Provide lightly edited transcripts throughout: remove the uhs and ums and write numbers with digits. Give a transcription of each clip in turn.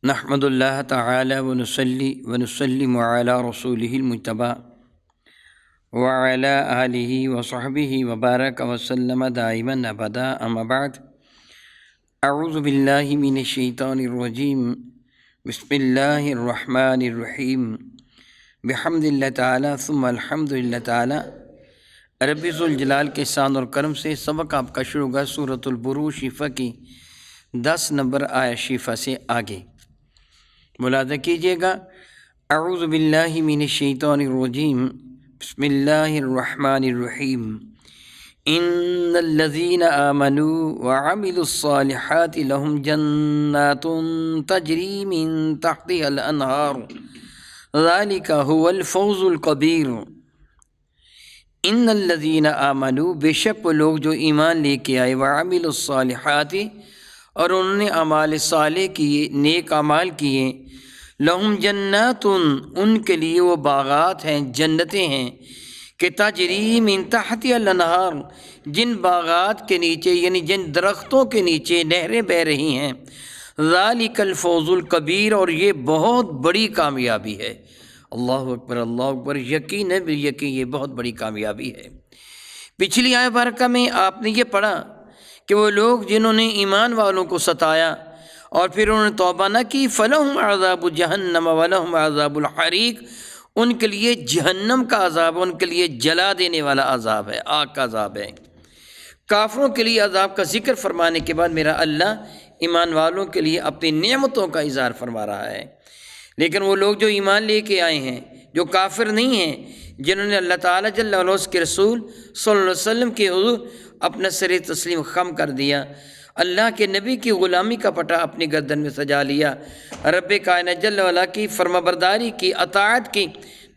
نحمد اللہ تعالی ونصلی ونسلم علی رسولہ المجتبی وعلی آلہ وصحبہ وبارک وسلم دائما ابدا اما بعد اعوذ باللہ من الشیطان الرجیم بسم اللہ الرحمن الرحیم بحمد اللہ تعالی ثم الحمد للہ تعالی رب ذوالجلال کے شان اور کرم سے سبق آپ کا شروع ہوگا سورۃ البروج شفا کی 10 نمبر آیت شفا سے آگے ملاحظہ کیجیے گا۔ اعوذ باللہ من الشیطان الرجیم بسم اللہ الرحمن الرحیم ان الذین آمنوا وعملوا الصالحات لهم جنات تجری من تحتها الانہار ذلک هو الفوز الکبیر۔ ان الذین آمنوا، بے شک وہ لوگ جو ایمان لے کے آئے، وعملوا الصالحات، اور انہوں نے اعمال صالح کیے، نیک اعمال کیے، لہم جنات، ان کے لیے وہ باغات ہیں، جنتیں ہیں کہ تجری من تحتها الانہار، جن باغات کے نیچے یعنی جن درختوں کے نیچے نہریں بہہ رہی ہیں، ذالک الفوز الکبیر، اور یہ بہت بڑی کامیابی ہے۔ اللہ اکبر اللہ اکبر، یقین ہے بالیقین یہ بہت بڑی کامیابی ہے۔ پچھلی آیت مبارکہ میں آپ نے یہ پڑھا کہ وہ لوگ جنہوں نے ایمان والوں کو ستایا اور پھر انہوں نے توبہ نہ کی، فلہم عذاب جہنم ولہم عذاب الحریق، ان کے لیے جہنم کا عذاب، ان کے لیے جلا دینے والا عذاب ہے، آگ کا عذاب ہے۔ کافروں کے لیے عذاب کا ذکر فرمانے کے بعد میرا اللہ ایمان والوں کے لیے اپنی نعمتوں کا اظہار فرما رہا ہے۔ لیکن وہ لوگ جو ایمان لے کے آئے ہیں، جو کافر نہیں ہیں، جنہوں نے اللہ تعالیٰ جل وعلا اس کے رسول صلی اللہ علیہ وسلم کے حضور اپنا سر تسلیم خم کر دیا، اللہ کے نبی کی غلامی کا پٹا اپنی گردن میں سجا لیا، رب کائنات جل وعلا کی فرما برداری کی، اطاعت کی،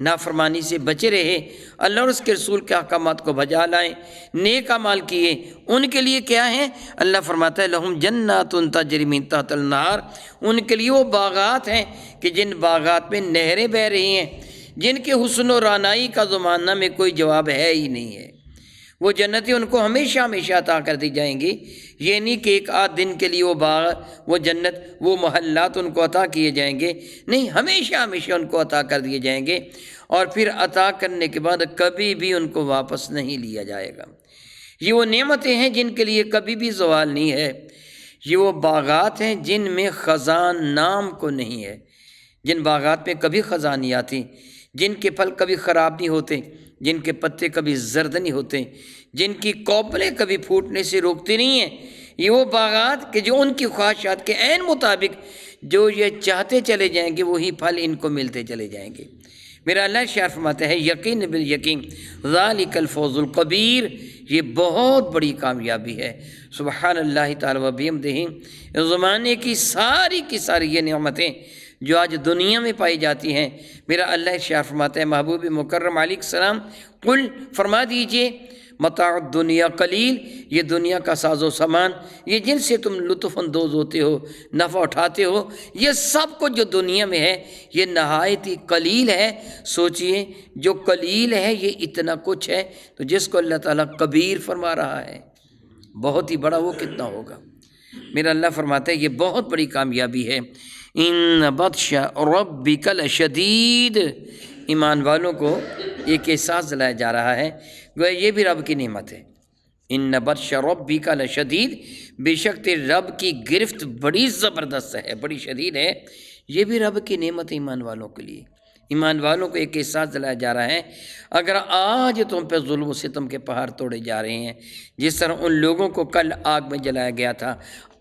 نافرمانی سے بچے رہے، اللہ اور اس کے رسول کے احکامات کو بجا لائیں، نیک اعمال کیے، ان کے لیے کیا ہے؟ اللہ فرماتا ہے لہم جنات تجری من تحت الانہار، ان کے لیے وہ باغات ہیں کہ جن باغات میں نہریں بہہ رہی ہیں، جن کے حسن و رعنائی کا زمانہ میں کوئی جواب ہے ہی نہیں ہے۔ وہ جنتیں ان کو ہمیشہ ہمیشہ عطا کر دی جائیں گی، یہ نہیں کہ ایک آدھ دن کے لیے وہ باغ، وہ جنت، وہ محلات ان کو عطا کیے جائیں گے، نہیں، ہمیشہ ہمیشہ ان کو عطا کر دیے جائیں گے، اور پھر عطا کرنے کے بعد کبھی بھی ان کو واپس نہیں لیا جائے گا۔ یہ وہ نعمتیں ہیں جن کے لیے کبھی بھی زوال نہیں ہے، یہ وہ باغات ہیں جن میں خزان نام کو نہیں ہے، جن باغات میں کبھی خزان نہیں آتی، جن کے پھل کبھی خراب نہیں ہوتے، جن کے پتے کبھی زرد نہیں ہوتے، جن کی کوپلیں کبھی پھوٹنے سے روکتی نہیں ہیں، یہ وہ باغات کہ جو ان کی خواہشات کے عین مطابق جو یہ چاہتے چلے جائیں گے وہی پھل ان کو ملتے چلے جائیں گے۔ میرا اللہ ارشاد فرماتا ہے یقین بالیقین ذالک الفوز الکبیر، یہ بہت بڑی کامیابی ہے۔ سبحان اللہ تعالی و بحمدہ، اس زمانے کی ساری یہ نعمتیں جو آج دنیا میں پائی جاتی ہیں، میرا اللہ ارشاد فرماتا ہے محبوب مکرم علیہ السلام، قل، فرما دیجئے، متاع الدنیا قلیل، یہ دنیا کا ساز و سامان، یہ جن سے تم لطف اندوز ہوتے ہو، نفع اٹھاتے ہو، یہ سب کچھ جو دنیا میں ہے یہ نہایت ہی قلیل ہے۔ سوچئے جو قلیل ہے یہ اتنا کچھ ہے، تو جس کو اللہ تعالیٰ کبیر فرما رہا ہے، بہت ہی بڑا، وہ کتنا ہوگا؟ میرا اللہ فرماتا ہے یہ بہت بڑی کامیابی ہے۔ ان بطش ربک لشدید، ایمان والوں کو ایک احساس دلایا جا رہا ہے، گویا یہ بھی رب کی نعمت ہے۔ ان بطش ربک لشدید، بے شک تیرے رب کی گرفت بڑی زبردست ہے، بڑی شدید ہے، یہ بھی رب کی نعمت ہے ایمان والوں کے لیے۔ ایمان والوں کو ایک احساس دلایا جا رہا ہے، اگر آج تم پہ ظلم و ستم کے پہاڑ توڑے جا رہے ہیں، جس طرح ان لوگوں کو کل آگ میں جلایا گیا تھا،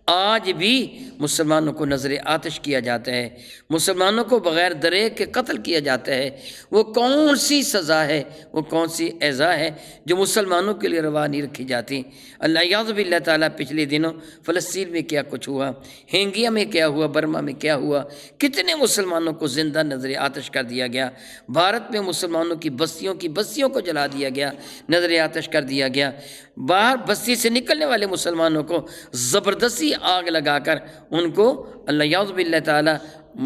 آج بھی مسلمانوں کو نظر آتش کیا جاتا ہے، مسلمانوں کو بغیر درے کے قتل کیا جاتا ہے، وہ کون سی سزا ہے، وہ کون سی ایذا ہے جو مسلمانوں کے لیے روا نہیں رکھی جاتی؟ اللہ یعوذ باللہ تعالیٰ پچھلے دنوں فلسطین میں کیا کچھ ہوا، ہینگیا میں کیا ہوا، برما میں کیا ہوا، کتنے مسلمانوں کو زندہ نظر آتش کر دیا گیا، بھارت میں مسلمانوں کی بستیوں کو جلا دیا گیا، نظر آتش کر دیا گیا، باہر بستی سے نکلنے والے مسلمانوں کو زبردستی آگ لگا کر ان کو اللہ یعوذ باللہ تعالیٰ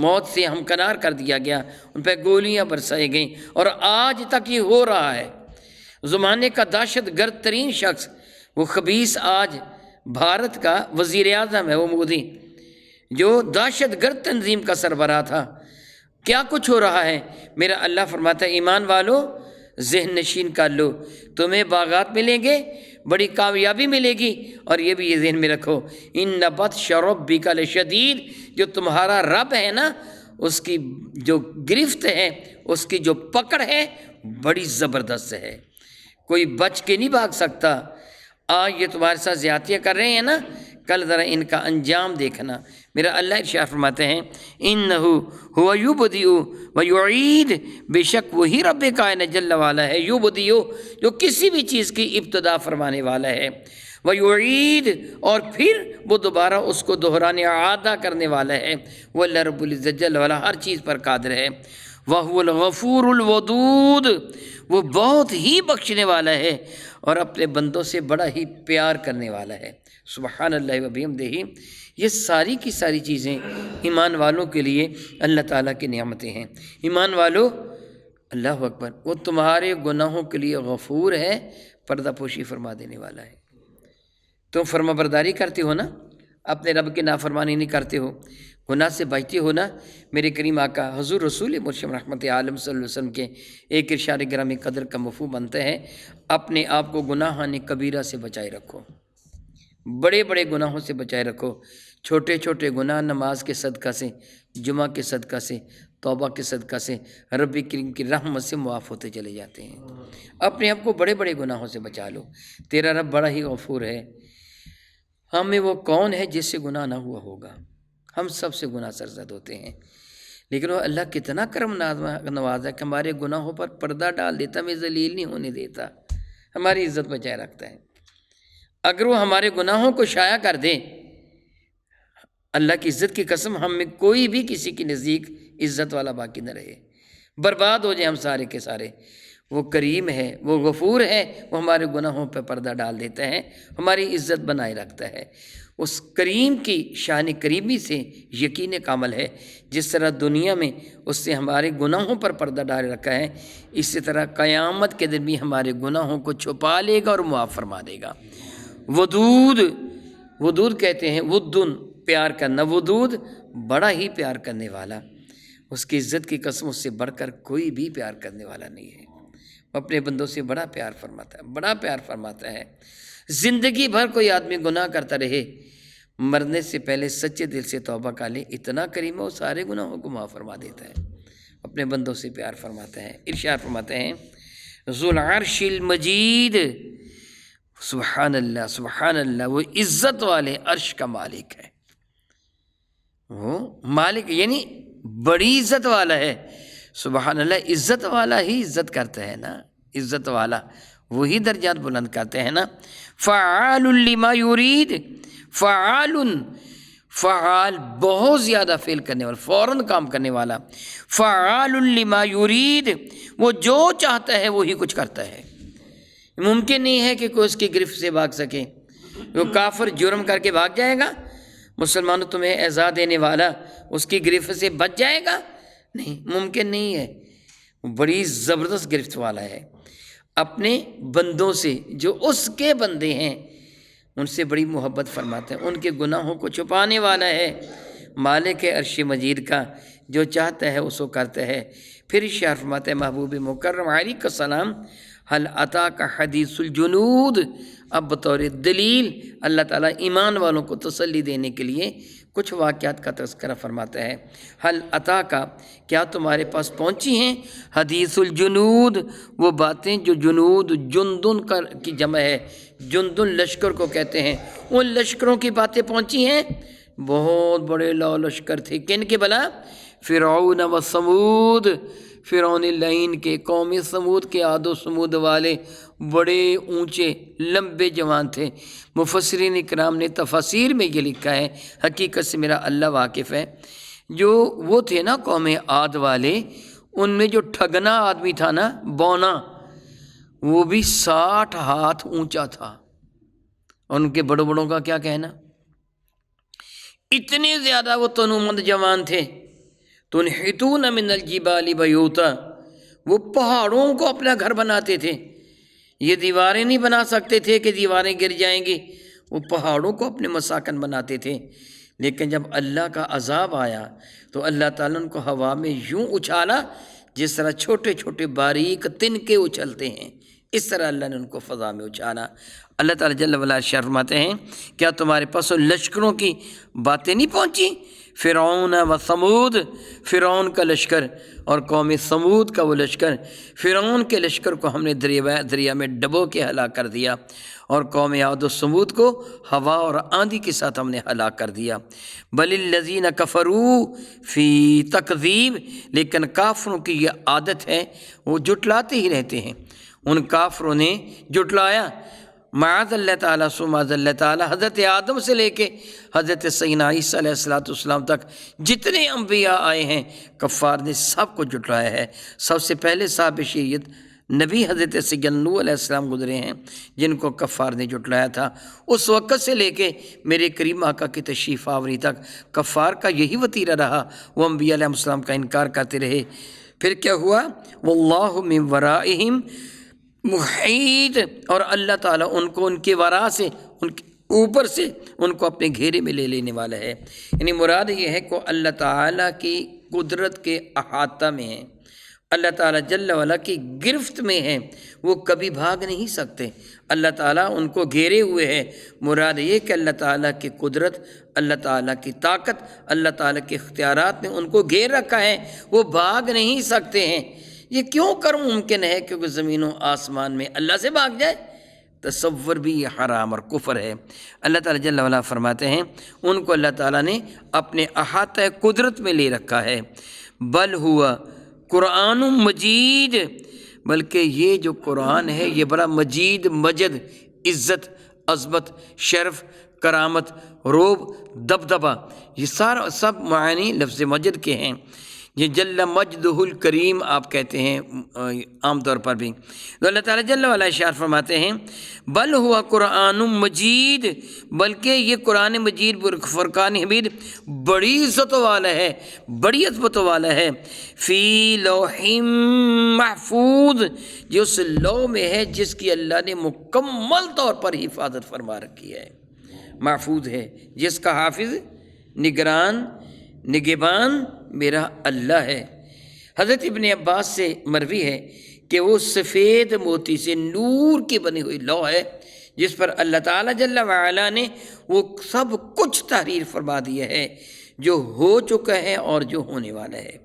موت سے ہمکنار کر دیا گیا، ان پہ گولیاں برسائی گئیں، اور آج تک یہ ہو رہا ہے۔ زمانے کا دہشت گرد ترین شخص، وہ خبیث آج بھارت کا وزیر اعظم ہے، وہ مودی، جو دہشت گرد تنظیم کا سربراہ تھا، کیا کچھ ہو رہا ہے؟ میرا اللہ فرماتا ہے ایمان والو ذہن نشین کر لو، تمہیں باغات ملیں گے، بڑی کامیابی ملے گی، اور یہ بھی یہ ذہن میں رکھو ان بطش ربک لشدید، جو تمہارا رب ہے نا اس کی جو گرفت ہے، اس کی جو پکڑ ہے بڑی زبردست ہے، کوئی بچ کے نہیں بھاگ سکتا۔ آج یہ تمہارے ساتھ زیادتیاں کر رہے ہیں نا، کل ذرا ان کا انجام دیکھنا۔ میرا اللہ ارشاد فرماتے ہیں انہ ہوا یبدئ و یعید، بے شک وہی رب کائنات جل والا ہے، یبدئ جو کسی بھی چیز کی ابتدا فرمانے والا ہے، و یعید اور پھر وہ دوبارہ اس کو دہرانے اعادہ کرنے والا ہے، وہ اللہ رب العزت جل والا ہر چیز پر قادر ہے۔ وَهُوَ الْغَفُورُ الْوَدُودُ، وہ بہت ہی بخشنے والا ہے اور اپنے بندوں سے بڑا ہی پیار کرنے والا ہے۔ سبحان اللہ و بحمدہ۔ یہ ساری کی ساری چیزیں ایمان والوں کے لیے اللہ تعالیٰ کی نعمتیں ہیں۔ ایمان والو اللہ اکبر، وہ تمہارے گناہوں کے لیے غفور ہے، پردہ پوشی فرما دینے والا ہے۔ تم فرما برداری کرتے ہو نا، اپنے رب کی نافرمانی نہیں کرتے ہو، گناہ سے بچتے ہو نا، میرے کریم آقا حضور رسول مرشد رحمت عالم صلی اللہ علیہ وسلم کے ایک ارشاد گرامی قدر کا مفہوم بنتا ہے، اپنے آپ کو گناہان کبیرہ سے بچائے رکھو، بڑے بڑے گناہوں سے بچائے رکھو، چھوٹے چھوٹے گناہ نماز کے صدقہ سے، جمعہ کے صدقہ سے، توبہ کے صدقہ سے رب کریم کی رحمت سے معاف ہوتے چلے جاتے ہیں۔ اپنے آپ کو بڑے بڑے گناہوں سے بچا لو، تیرا رب بڑا ہی غفور ہے۔ ہمیں وہ کون ہے جس سے گناہ نہ ہوا ہوگا؟ ہم سب سے گناہ سرزد ہوتے ہیں، لیکن وہ اللہ کتنا کرم نواز ہے کہ ہمارے گناہوں پر پردہ ڈال دیتا، ہمیں ذلیل نہیں ہونے دیتا، ہماری عزت بچائے رکھتا ہے۔ اگر وہ ہمارے گناہوں کو شائع کر دے، اللہ کی عزت کی قسم ہم میں کوئی بھی کسی کی نزدیک عزت والا باقی نہ رہے، برباد ہو جائیں ہم سارے کے سارے۔ وہ کریم ہے، وہ غفور ہے، وہ ہمارے گناہوں پہ پردہ ڈال دیتا ہے، ہماری عزت بنائے رکھتا ہے۔ اس کریم کی شان کریمی سے یقین کامل ہے، جس طرح دنیا میں اس سے ہمارے گناہوں پر پردہ ڈال رکھا ہے، اسی طرح قیامت کے دن بھی ہمارے گناہوں کو چھپا لے گا اور معاف فرما دے گا۔ ودود، ودود کہتے ہیں ودن پیار کرنا، ودود بڑا ہی پیار کرنے والا، اس کی عزت کی قسم اس سے بڑھ کر کوئی بھی پیار کرنے والا نہیں ہے۔ وہ اپنے بندوں سے بڑا پیار فرماتا ہے، بڑا پیار فرماتا ہے۔ زندگی بھر کوئی آدمی گناہ کرتا رہے، مرنے سے پہلے سچے دل سے توبہ کر لے، اتنا کریم ہے وہ سارے گناہوں کو معاف فرما دیتا ہے، اپنے بندوں سے پیار فرماتا ہے۔ ارشاد فرماتے ہیں ذو العرش المجید، سبحان اللہ سبحان اللہ، وہ عزت والے عرش کا مالک ہے، وہ مالک یعنی بڑی عزت والا ہے۔ سبحان اللہ، عزت والا ہی عزت کرتا ہے نا، عزت والا وہی درجات بلند کرتے ہیں نا۔ فعال لما یرید، فعال، فعال بہت زیادہ فعل کرنے والا، فوراً کام کرنے والا، فعال لما یرید، وہ جو چاہتا ہے وہی کچھ کرتا ہے۔ ممکن نہیں ہے کہ کوئی اس کی گرفت سے بھاگ سکے۔ وہ کافر جرم کر کے بھاگ جائے گا، مسلمانوں تمہیں اعزاز دینے والا اس کی گرفت سے بچ جائے گا؟ نہیں، ممکن نہیں ہے۔ وہ بڑی زبردست گرفت والا ہے، اپنے بندوں سے جو اس کے بندے ہیں ان سے بڑی محبت فرماتے ہیں، ان کے گناہوں کو چھپانے والا ہے، مالک عرش مجید کا، جو چاہتا ہے اس کو کرتا ہے۔ پھر ارشاد فرماتے ہیں محبوب مکرم علیہ السلام حل اتاک حدیث الجنود، اب بطور دلیل اللہ تعالیٰ ایمان والوں کو تسلی دینے کے لیے کچھ واقعات کا تذکرہ فرماتا ہے۔ حل اتاک، کیا تمہارے پاس پہنچی ہیں، حدیث الجنود، وہ باتیں جو جنود، جندن کی جمع ہے، جندن لشکر کو کہتے ہیں، ان لشکروں کی باتیں پہنچی ہیں۔ بہت بڑے لا لشکر تھے، کن کے بلا؟ فرعون و ثمود، فرعون لعین کے، قوم ثمود کے، عاد و ثمود والے بڑے اونچے لمبے جوان تھے۔ مفسرین اکرام نے تفاسیر میں یہ لکھا ہے، حقیقت سے میرا اللہ واقف ہے، جو وہ تھے نا قوم عاد والے، ان میں جو ٹھگنا آدمی تھا نا، بونا، وہ بھی 60 ہاتھ اونچا تھا۔ ان کے بڑوں بڑوں کا کیا کہنا، اتنے زیادہ وہ تنومند جوان تھے۔ تنحتون من الجبال بیوتا، وہ پہاڑوں کو اپنا گھر بناتے تھے، یہ دیواریں نہیں بنا سکتے تھے کہ دیواریں گر جائیں گی، وہ پہاڑوں کو اپنے مساکن بناتے تھے۔ لیکن جب اللہ کا عذاب آیا تو اللہ تعالیٰ نے ان کو ہوا میں یوں اچھالا جس طرح چھوٹے چھوٹے باریک تنکے اچھلتے ہیں، اس طرح اللہ نے ان کو فضا میں اچھالا۔ اللہ تعالیٰ جل وعلا فرماتے ہیں کیا تمہارے پاس لشکروں کی باتیں نہیں پہنچی؟ فرعون و ثمود، فرعون کا لشکر اور قوم ثمود کا وہ لشکر، فرعون کے لشکر کو ہم نے دریا میں ڈبو کے ہلاک کر دیا، اور قوم عاد و ثمود کو ہوا اور آندھی کے ساتھ ہم نے ہلاک کر دیا۔ بل الذین کفروا فی تکذیب، لیکن کافروں کی یہ عادت ہے وہ جٹلاتے ہی رہتے ہیں۔ ان کافروں نے جٹلایا، معاذ اللہ تعالیٰ معاذ اللہ تعالیٰ، حضرت آدم سے لے کے حضرت سیدنا عیسیٰ علیہ السلام تک جتنے انبیاء آئے ہیں کفار نے سب کو جٹلایا ہے۔ سب سے پہلے صاحب شریعت نبی حضرت سیدنا نوح علیہ السلام گزرے ہیں جن کو کفار نے جٹلایا تھا۔ اس وقت سے لے کے میرے کریم آقا کی تشریف آوری تک کفار کا یہی وتیرہ رہا، وہ انبیاء علیہ السلام کا انکار کرتے رہے۔ پھر کیا ہوا؟ واللہ من ورائہم محیط، اور اللہ تعالیٰ ان کو ان کے ورا سے، ان کے اوپر سے ان کو اپنے گھیرے میں لے لینے والا ہے۔ یعنی مراد یہ ہے کہ اللہ تعالیٰ کی قدرت کے احاطہ میں ہیں، اللہ تعالیٰ جل وعلا کی گرفت میں ہیں، وہ کبھی بھاگ نہیں سکتے۔ اللہ تعالیٰ ان کو گھیرے ہوئے ہے۔ مراد یہ کہ اللہ تعالیٰ کی قدرت، اللہ تعالیٰ کی طاقت، اللہ تعالیٰ کے اختیارات نے ان کو گھیر رکھا ہے، وہ بھاگ نہیں سکتے ہیں۔ یہ کیوں کر ممکن ہے کہ وہ زمین و آسمان میں اللہ سے بھاگ جائے؟ تصور بھی یہ حرام اور کفر ہے۔ اللہ تعالیٰ جل وعلا فرماتے ہیں ان کو اللہ تعالیٰ نے اپنے احاطہ قدرت میں لے رکھا ہے۔ بل ہوا قرآن مجید، بلکہ یہ جو قرآن ہے یہ بڑا مجید، مجد، عزت، عظمت، شرف، کرامت، روب، دبدبہ، یہ سارا سب معنی لفظ مجد کے ہیں۔ یہ جل مجدہ الکریم آپ کہتے ہیں عام طور پر بھی۔ تو اللہ تعالیٰ جل وعلا ارشاد فرماتے ہیں بل ہوا قرآن مجید، بلکہ یہ قرآن مجید فرقان حمید بڑی عزت والا ہے، بڑی عظمت والا ہے۔ فی لوح محفوظ، جو اس لوح میں ہے جس کی اللہ نے مکمل طور پر حفاظت فرما رکھی ہے، محفوظ ہے، جس کا حافظ، نگران، نگہبان میرا اللہ ہے۔ حضرت ابن عباس سے مروی ہے کہ وہ سفید موتی سے نور کی بنی ہوئی لوح ہے جس پر اللہ تعالیٰ جل وعلا نے وہ سب کچھ تحریر فرما دیا ہے جو ہو چکا ہے اور جو ہونے والا ہے۔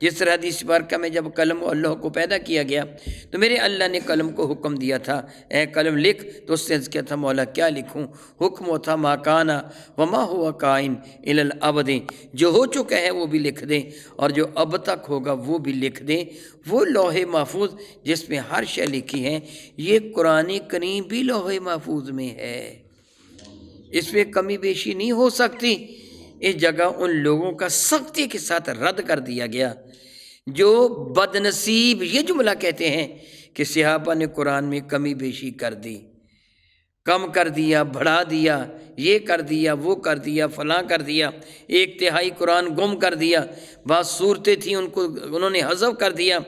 جس طرح حدیث مبارکہ میں جب قلم و اللہ کو پیدا کیا گیا تو میرے اللہ نے قلم کو حکم دیا تھا اے قلم لکھ، تو اس نے عرض کیا تھا مولا کیا لکھوں؟ حکم و تھا ما کانا وما ہوا کائن الی الابد، جو ہو چکا ہے وہ بھی لکھ دیں اور جو اب تک ہوگا وہ بھی لکھ دیں۔ وہ لوح محفوظ جس میں ہر شے لکھی ہے، یہ قرآن کریم بھی لوح محفوظ میں ہے، اس میں کمی بیشی نہیں ہو سکتی۔ اس جگہ ان لوگوں کا سختی کے ساتھ رد کر دیا گیا جو بد نصیب یہ جملہ کہتے ہیں کہ صحابہ نے قرآن میں کمی بیشی کر دی، کم کر دیا، بڑھا دیا، یہ کر دیا، وہ کر دیا، فلاں کر دیا، 1/3 قرآن گم کر دیا، بعض صورتیں تھیں ان کو انہوں نے حذف کر دیا۔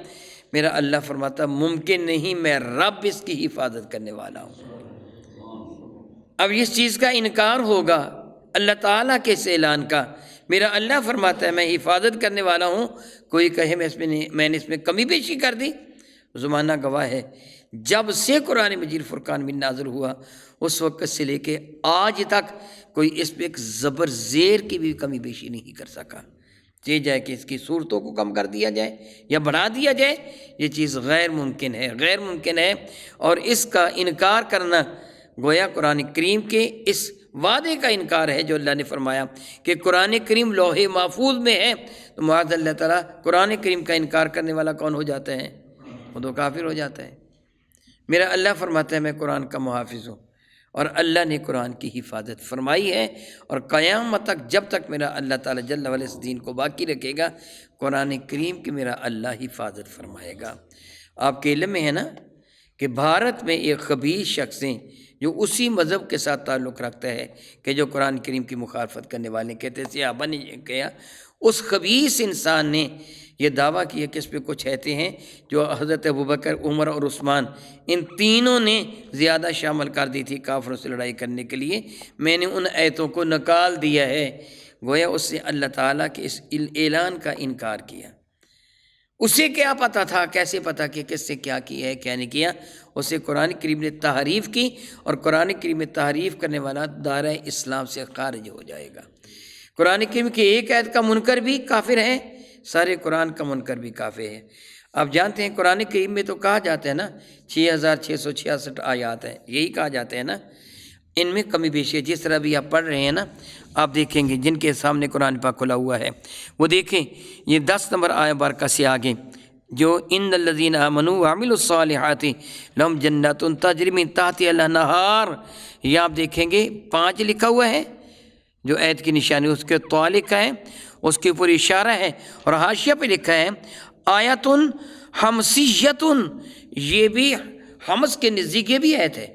میرا اللہ فرماتا ممکن نہیں، میں رب اس کی حفاظت کرنے والا ہوں۔ اب اس چیز کا انکار ہوگا اللہ تعالیٰ کے اس اعلان کا۔ میرا اللہ فرماتا ہے میں حفاظت کرنے والا ہوں، کوئی کہے میں نے اس میں کمی بیشی کر دی، زمانہ گواہ ہے جب سے قرآن مجید فرقان میں نازل ہوا اس وقت سے لے کے آج تک کوئی اس پہ ایک زبر زیر کی بھی کمی بیشی نہیں کر سکا۔ یہ جائے کہ اس کی صورتوں کو کم کر دیا جائے یا بڑھا دیا جائے، یہ چیز غیر ممکن ہے، غیر ممکن ہے۔ اور اس کا انکار کرنا گویا قرآن کریم کے اس وعدے کا انکار ہے جو اللہ نے فرمایا کہ قرآن کریم لوح محفوظ میں ہے، تو معاذ اللہ تعالیٰ قرآن کریم کا انکار کرنے والا کون ہو جاتا ہے؟ وہ تو کافر ہو جاتا ہے۔ میرا اللہ فرماتا ہے میں قرآن کا محافظ ہوں، اور اللہ نے قرآن کی حفاظت فرمائی ہے، اور قیامت تک جب تک میرا اللہ تعالیٰ جل وعلا اس دین کو باقی رکھے گا قرآن کریم کی میرا اللہ حفاظت فرمائے گا۔ آپ کے علم میں ہے نا کہ بھارت میں ایک خبیث شخص ہیں جو اسی مذہب کے ساتھ تعلق رکھتا ہے کہ جو قرآن کریم کی مخالفت کرنے والے کہتے ہیں، صحابہ نے کیا، اس خبیث انسان نے یہ دعویٰ کیا کہ اس پہ کچھ ایتے ہیں جو حضرت ابوبکر، عمر اور عثمان ان تینوں نے زیادہ شامل کر دی تھی کافروں سے لڑائی کرنے کے لیے، میں نے ان ایتوں کو نکال دیا ہے۔ گویا اس نے اللہ تعالیٰ کے اس اعلان کا انکار کیا۔ اسے کیا پتہ تھا، کیسے پتہ کہ کس سے کیا کیا ہے کیا نہیں کیا؟ اسے قرآن کریم نے تحریف کی، اور قرآن کریم میں تحریف کرنے والا دائرہ اسلام سے خارج ہو جائے گا۔ قرآن کریم کی ایک آیت کا منکر بھی کافر ہے، سارے قرآن کا منکر بھی کافر ہے۔ آپ جانتے ہیں قرآن کریم میں تو کہا جاتا ہے نا 6666 آیات ہیں، یہی کہا جاتا ہے نا، ان میں کمی بیشی ہے۔ جس طرح بھی آپ پڑھ رہے ہیں نا، آپ دیکھیں گے جن کے سامنے قرآن پاک کھلا ہوا ہے وہ دیکھیں یہ 10 نمبر آیت بارکہ سے آگے جو ان الذین آمنوا وعملوا الصالحات لہم جنات تجری من تحتها الانہار، یہ آپ دیکھیں گے 5 لکھا ہوا ہے، جو آیت کی نشانی اس کے طوا لکھا ہے، اس کے اوپر اشارہ ہے، اور حاشیہ پہ لکھا ہے آیت حمسیت، یہ بھی حمس کے نزدیک یہ بھی آیت ہے،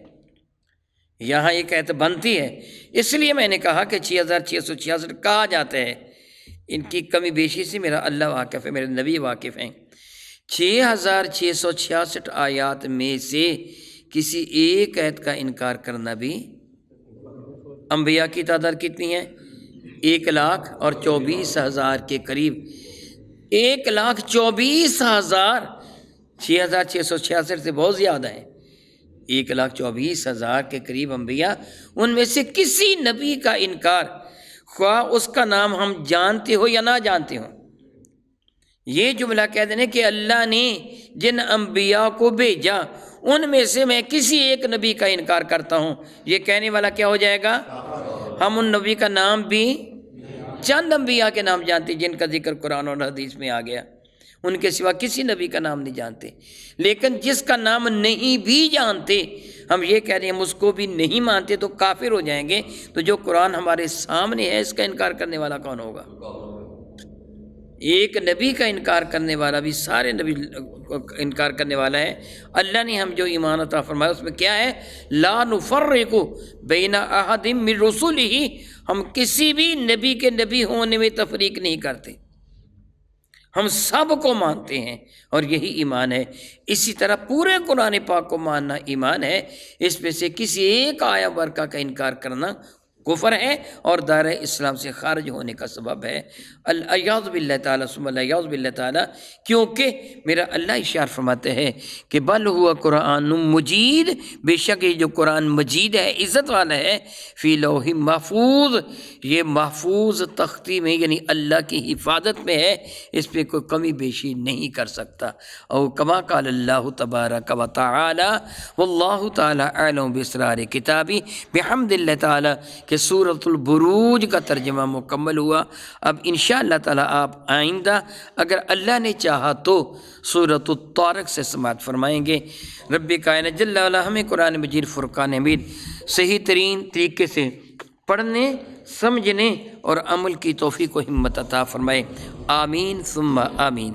یہاں ایک آیت بنتی ہے۔ اس لیے میں نے کہا کہ 6666 کہا جاتا ہے، ان کی کمی بیشی سے میرا اللہ واقف ہے، میرے نبی واقف ہیں۔ 6666 آیات میں سے کسی ایک آیت کا انکار کرنا بھی، انبیاء کی تعداد کتنی ہے؟ 1,24,000 کے قریب، 1,24,000، 6666 سے بہت زیادہ ہے، 1,24,000 کے قریب انبیاء، ان میں سے کسی نبی کا انکار، خواہ اس کا نام ہم جانتے ہو یا نہ جانتے ہوں، یہ جملہ کہہ دینے کہ اللہ نے جن انبیاء کو بھیجا ان میں سے میں کسی ایک نبی کا انکار کرتا ہوں، یہ کہنے والا کیا ہو جائے گا؟ ہم ان نبی کا نام بھی، چند انبیاء کے نام جانتے جن کا ذکر قرآن اور حدیث میں آ گیا، ان کے سوا کسی نبی کا نام نہیں جانتے۔ لیکن جس کا نام نہیں بھی جانتے، ہم یہ کہہ رہے ہیں ہم اس کو بھی نہیں مانتے تو کافر ہو جائیں گے، تو جو قرآن ہمارے سامنے ہے اس کا انکار کرنے والا کون ہوگا؟ ایک نبی کا انکار کرنے والا بھی سارے نبی انکار کرنے والا ہے۔ اللہ نے ہم جو ایمان عطا فرمایا اس میں کیا ہے؟ لا نفرق بین احد من رسلہ، ہم کسی بھی نبی کے نبی ہونے میں تفریق نہیں کرتے، ہم سب کو مانتے ہیں، اور یہی ایمان ہے۔ اسی طرح پورے قرآن پاک کو ماننا ایمان ہے، اس میں سے کسی ایک آیت برکہ کا انکار کرنا کفر ہے اور دائرہ اسلام سے خارج ہونے کا سبب ہے۔ الیاذ باللہ تعالیٰ ثم الیاذ باللہ تعالیٰ، کیونکہ میرا اللہ اشار فرماتے ہیں کہ بل ہوا قرآن مجید، بے شک یہ جو قرآن مجید ہے عزت والا ہے، فی لوح محفوظ، یہ محفوظ تختی میں یعنی اللہ کی حفاظت میں ہے، اس پہ کوئی کمی بیشی نہیں کر سکتا۔ او کما قال اللہ تبارک و تعالی واللہ تعالی اعلم باسرار کتابی، بحمد اللہ تعالی کہ سورۃ البروج کا ترجمہ مکمل ہوا۔ اب انشاءاللہ تعالی آپ آئندہ اگر اللہ نے چاہا تو سورۃ الطارق سے سماعت فرمائیں گے۔ رب کائنات جل وعلا ہمیں قرآن مجید فرقان حمید صحیح ترین طریقے سے پڑھنے، سمجھنے اور عمل کی توفیق و ہمت عطا فرمائے، آمین ثم آمین۔